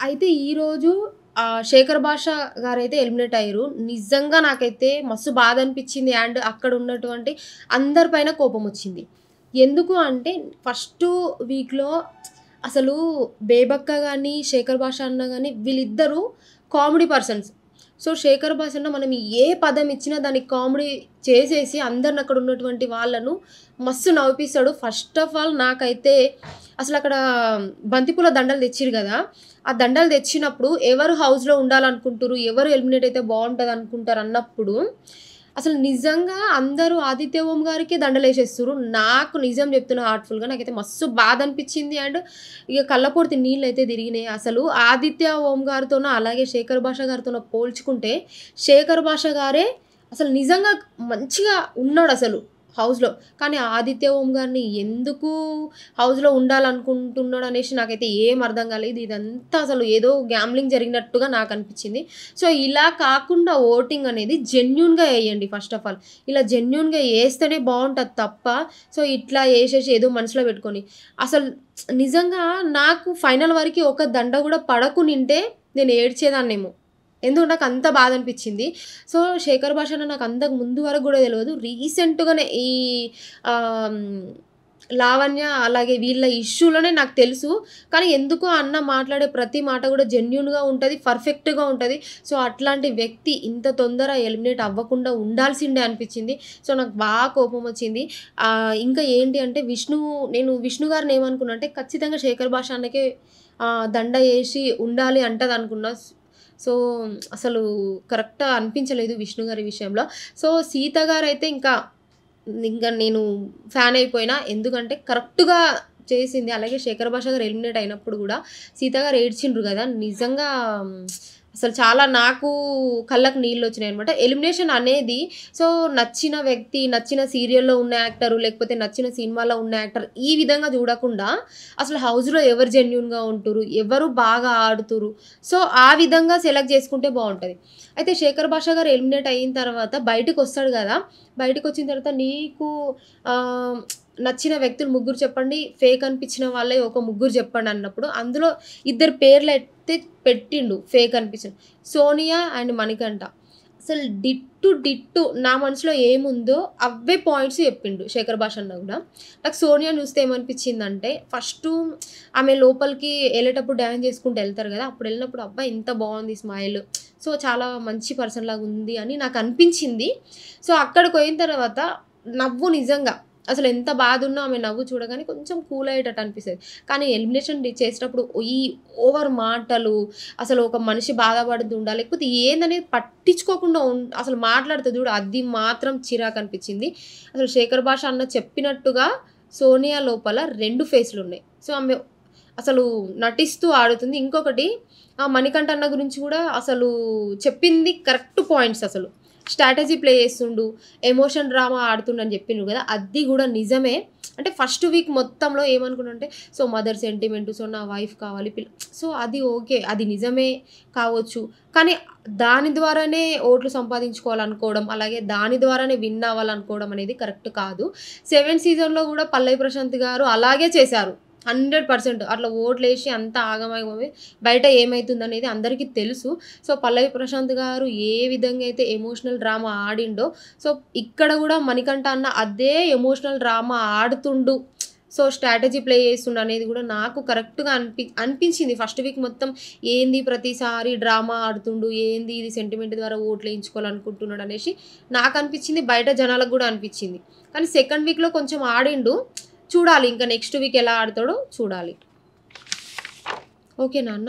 అయితే ఈరోజు 'శేఖర్ భాష' గారైతే ఎలిమినేట్ అయ్యిర్రు. నిజంగా నాకైతే మస్తు బాధ అనిపించింది. అండ్ అక్కడ ఉన్నటువంటి అందరి పైన కోపమొచ్చింది. ఎందుకు అంటే ఫస్టు వీక్‌లో అసలు 'బేబక్క' గాని, 'శేఖర్ భాష' అన్న గాని వీళ్ళిద్దరూ కామెడీ పర్సన్స్. సో, 'శేఖర్ భాష' అన్న మనం ఏ పదం ఇచ్చినా దాన్ని కామెడీ చేసేసి అందరిని అక్కడ ఉన్నటువంటి వాళ్ళను మస్తు నవ్విపిస్తాడు. ఫస్ట్ ఆఫ్ ఆల్ నాకైతే అసలక్కడ బంతిపూల దండలు తెచ్చిర్రు గదా! ఆ దండలు తెచ్చినప్పుడు ఎవరు హౌస్‌లో ఉండాలనుకుంటుర్రు, ఎవరు ఎలిమినేట్ అయితే బావుంటదనుకుంటారు అన్నప్పుడు అసలు నిజంగా అందరూ 'ఆదిత్య ఓం' గారికే దండలేసేస్తుర్రు. నాకు నిజం చెప్తున్నా హార్ట్‌ఫుల్‌గా నాకైతే మస్తు బాధ అనిపించింది. అండ్ ఇగ కళ్ళపొడితి నీళ్ళైతే తిరిగినాయి. అసలు 'ఆదిత్య ఓం' గారితోనో అలాగే 'శేఖర్ భాష' గారితోనో పోల్చుకుంటే 'శేఖర్ భాష' గారే అసలు నిజంగా మంచిగా ఉన్నాడసలు హౌస్‌లో. కానీ 'ఆదిత్య ఓం' గారిని ఎందుకు హౌస్‌లో ఉండాలనుకుంటున్నాడనేసి నాకైతే ఏం అర్థం కాలేదు. ఇదంతా అసలు ఏదో గ్యామ్లింగ్ జరిగినట్టుగా నాకనిపించింది. సో, ఇలా కాకుండా ఓటింగ్ అనేది జెన్యూన్‌గా ఎయండి ఫస్ట్ ఆఫ్ ఆల్. ఇలా జెన్యూన్‌గా ఏస్తేనే బావుంటది తప్ప, సో, ఇట్లా ఏసేసి ఏదో మనసులో పెట్టుకొని అసలు నిజంగా నాకు ఫైనల్ వరకి ఒక దండ గూడా పడకునింటే నేను ఏడ్చేదాన్నేమో. ఎందుకంటే నాకంత బాధనిపిచ్చింది. సో, 'శేఖర్ భాష' అన్న నాకు అంతకు ముందు వరకు గూడా తెలవదు. రీసెంట్‌గానే ఈ ఆహ్, 'లావణ్య' అలాగే వీళ్ళ ఇష్యూలోనే నాకు తెలుసు. కానీ ఎందుకో అన్న మాట్లాడే ప్రతి మాట గూడా జెన్యూన్‌గా ఉంటది. పర్ఫెక్ట్‌గా ఉంటది. సో, అట్లాంటి వ్యక్తి ఇంత తొందర ఎలిమినేట్ అవ్వకుండా ఉండాల్సిందే అనిపిచ్చింది. సో, నాకు బాగా కోపమొచ్చింది. ఇంకా ఏంటి అంటే నేను విష్ణు గారిని ఏమనుకున్నా అంటే ఖచ్చితంగా 'శేఖర్ భాష' అన్నకే దండ ఏసి ఉండాలి అంటదనుకున్నా. సో, అసలు కరెక్ట్ అనిపించలేదు విష్ణు గారి విషయంలో. సో, సీత గారైతే ఇంక నేను ఫ్యాన్ అయిపోయినా. ఎందుకంటే కరెక్ట్‌గా చేసింది. అలాగే 'శేఖర్ భాష' గారు ఎలిమినేట్ అయినప్పుడు గూడా సీత గారు ఏడ్చిండ్రు గదా! నిజంగా అసలు చాలా నాకు కళ్ళకి నీళ్ళొచ్చినాయన్నమాట. ఎలిమినేషన్ అనేది సో, నచ్చిన వ్యక్తి, నచ్చిన సీరియల్‌లో ఉన్న యాక్టరు, లేకపోతే నచ్చిన సినిమాలో ఉన్న యాక్టర్ ఈ విధంగా చూడకుండా అసలు హౌస్‌లో ఎవరు జెన్యూన్‌గా ఉంటుర్రు, ఎవరు బాగా ఆడుతుర్రు. సో, ఆ విధంగా సెలెక్ట్ చేసుకుంటే బావుంటది. అయితే 'శేఖర్ భాష' గారు ఎలిమినేట్ అయిన తర్వాత బయటికొస్తాడు గదా! బయటికొచ్చిన తర్వాత నీకు ఆహ్, నచ్చిన వ్యక్తులు ముగ్గురు చెప్పండి. ఫేక్ అనిపించిన వాళ్ళే ఒక ముగ్గురు చెప్పండి అన్నప్పుడు అందులో ఇద్దరు పేర్లయితే పెట్టిండు ఫేక్ అనిపించిన. సోనియా అండ్ మణికంఠ. అసలు డిట్టు నా మనసులో ఏముందో అవే పాయింట్స్ చెప్పిండు 'శేఖర్ భాష' అన్న గూడా. నాకు సోనియాని చూస్తే ఏమనిపించిందంటే ఫస్టు ఆమె లోపలికి ఎళ్ళేటప్పుడు డాన్స్ చేసుకుంటూ ఎళ్తారు గదా! అప్పుడు ఎళ్ళినప్పుడు అబ్బా! ఎంత బావుంది స్మైల్. సో, చాలా మంచి పర్సన్ లాగా ఉంది అని నాకనిపించింది. సో, అక్కడికి పోయిన తర్వాత నవ్వు నిజంగా అసలు ఎంత బాధున్నా ఆమె నవ్వు చూడగానే కొంచెం కూల్ అయ్యేటట్టు అనిపిస్తది. కానీ ఎలిమినేషన్ చేసేటప్పుడు ఈ ఓవర్ మాటలు అసలు ఒక మనిషి బాధపడుతుండా లేకపోతే ఏందనేది పట్టించుకోకుండా అసలు మాట్లాడుతది చూడు అది మాత్రం చిరాకనిపించింది. అసలు 'శేఖర్ భాష' అన్న చెప్పినట్టుగా సోనియా లోపల 2 ఫేసులున్నాయి. సో, ఆమె అసలు నటిస్తూ ఆడుతుంది. ఇంకొకటి మణికంఠ అన్న గురించి గూడా అసలు చెప్పింది కరెక్ట్ పాయింట్స్ అసలు. స్ట్రాటజీ ప్లే చేస్తుండు, ఎమోషన్ డ్రామా ఆడుతుండని చెప్పిండ్రు గదా! అది గూడా నిజమే. అంటే ఫస్ట్ వీక్ మొత్తంలో ఏమనుకున్నానంటే సో, మదర్ సెంటిమెంట్, సో, నా వైఫ్ కావాలి సో, అది ఓకే. అది నిజమే కావచ్చు. కానీ దాని ద్వారానే ఓట్లు సంపాదించుకోవాలనుకోవడం, అలాగే దాని ద్వారానే విన్ అవ్వాలనుకోవడం అనేది కరెక్ట్ కాదు. 7 సీజన్‌లో గూడా పల్లవి ప్రశాంత్ గారు అలాగే చేశారు. 100% అట్లా ఓట్లేసి అంతా ఆగమాగమై బయట ఏమైతుందనేది అందరికీ తెలుసు. సో, పల్లవి ప్రశాంత్ గారు ఏ విధంగా అయితే ఎమోషనల్ డ్రామా ఆడిండో, సో, ఇక్కడ గూడా మణికంఠ అన్న అదే ఎమోషనల్ డ్రామా ఆడుతుండు. సో, స్ట్రాటజీ ప్లే చేస్తుండు అనేది గూడా నాకు కరెక్ట్‌గా అనిపించింది. ఫస్ట్ వీక్ మొత్తం ఏంది ప్రతిసారి డ్రామా ఆడుతుండు, ఏంది ఇది సెంటిమెంట్ ద్వారా ఓట్లేయించుకోవాలనుకుంటున్నాడు అనేసి నాకనిపించింది. బయట జనాలకు గూడా అనిపించింది. కానీ సెకండ్ వీక్‌లో కొంచెం ఆడిండు. చూడాలి ఇంకా నెక్స్ట్ వీక్ ఎలా ఆడతాడో చూడాలి. ఓకేనా అన్న?